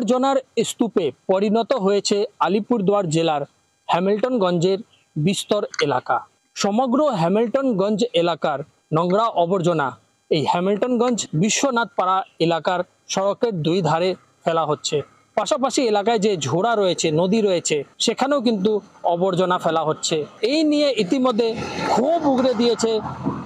আবর্জনার স্তূপে পরিণত হয়েছে আলিপুরদুয়ার জেলার হ্যামিল্টনগঞ্জের বিস্তর এলাকা। সমগ্র হ্যামিল্টনগঞ্জ এলাকার নোংরা আবর্জনা এই হ্যামিল্টনগঞ্জ বিশ্বনাথ পাড়া এলাকার সড়কের দুই ধারে ফেলা হচ্ছে। পাশাপাশি এলাকায় যে ঝোড়া রয়েছে, নদী রয়েছে, সেখানেও কিন্তু আবর্জনা ফেলা হচ্ছে। এই নিয়ে ইতিমধ্যে ক্ষোভ উগরে দিয়েছে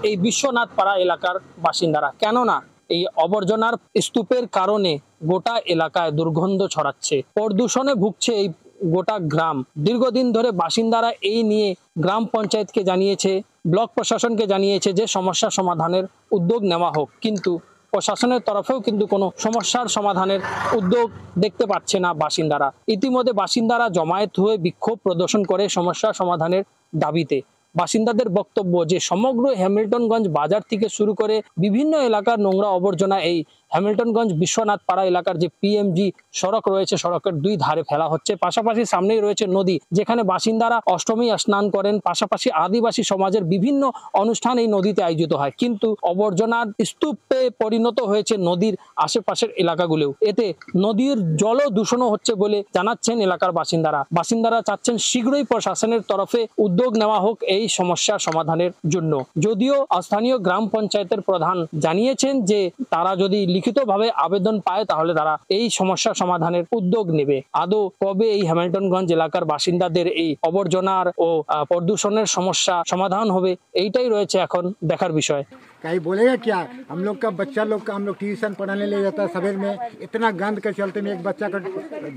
এই বিশ্বনাথ পাড়া এলাকার বাসিন্দারা। কেননা এই আবর্জনার স্তূপের কারণে গোটা এলাকায় দুর্গন্ধ ছড়াচ্ছে, প্রদূষণে ভুগছে এই গোটা গ্রাম। দীর্ঘদিন ধরে বাসিন্দারা এই নিয়ে গ্রাম পঞ্চায়েতকে জানিয়েছে, ব্লক প্রশাসনকে জানিয়েছে যে সমস্যা সমাধানের উদ্যোগ নেওয়া হোক, কিন্তু প্রশাসনের তরফেও কিন্তু কোনো সমস্যার সমাধানের উদ্যোগ দেখতে পাচ্ছে না বাসিন্দারা। ইতিমধ্যে বাসিন্দারা জমায়েত হয়ে বিক্ষোভ প্রদর্শন করে সমস্যা সমাধানের দাবিতে। বাসিন্দাদের বক্তব্য যে সমগ্র হ্যামিল্টনগঞ্জ বাজার থেকে শুরু করে বিভিন্ন এলাকার নোংরা আবর্জনা এই হ্যামিল্টনগঞ্জ বিশ্বনাথ পাড়া এলাকার যে পিএমজি সড়ক রয়েছে, সড়কের দুই ধারে ফেলা হচ্ছে। পাশাপাশি সামনেই রয়েছে নদী, যেখানে বাসিন্দারা অষ্টমী স্নান করেন। পাশাপাশি আদিবাসী সমাজের বিভিন্ন অনুষ্ঠান এই নদীতে আয়োজিত হয়, কিন্তু আবর্জনার স্তূপে পরিণত হয়েছে নদীর আশেপাশের এলাকাগুলোও। এতে নদীর জল দূষণও হচ্ছে বলে জানাচ্ছেন এলাকার বাসিন্দারা। বাসিন্দারা চাচ্ছেন শীঘ্রই প্রশাসনের তরফে উদ্যোগ নেওয়া হোক এই সমস্যার সমাধানের জন্য। যদিও স্থানীয় গ্রাম পঞ্চায়েতের প্রধান জানিয়েছেন যে তারা যদি লিখিতভাবে আবেদন পায় তাহলে তারা এই সমস্যা সমাধানের উদ্যোগ নেবে। আদৌ কবে এই হ্যামিল্টনগঞ্জ এলাকার বাসিন্দাদের এই আবর্জনার ও প্রদূষণের সমস্যা সমাধান হবে, এইটাই রয়েছে এখন দেখার বিষয়। कहीं बोलेगा क्या? हम लोग का बच्चा लोग का हम लोग ट्यूशन पढ़ाने ले जाता है सवेर में, इतना गंद के चलते में एक बच्चा का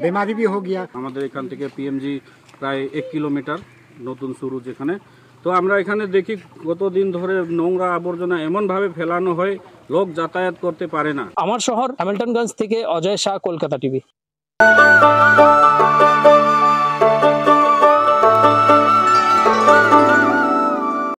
बीमारी भी हो गया। আমাদের এখান থেকে পিএমজি প্রায় 1 কিলোমিটার নতুন শুরু যেখানে, তো আমরা এখানে দেখি কতদিন ধরে নোংরা আবর্জনা এমনভাবে ফেলানো হয় লোক যাতায়াত করতে পারে না। আমার শহর হ্যামিল্টনগঞ্জ থেকে অজয় শাহ, কলকাতা টিভি।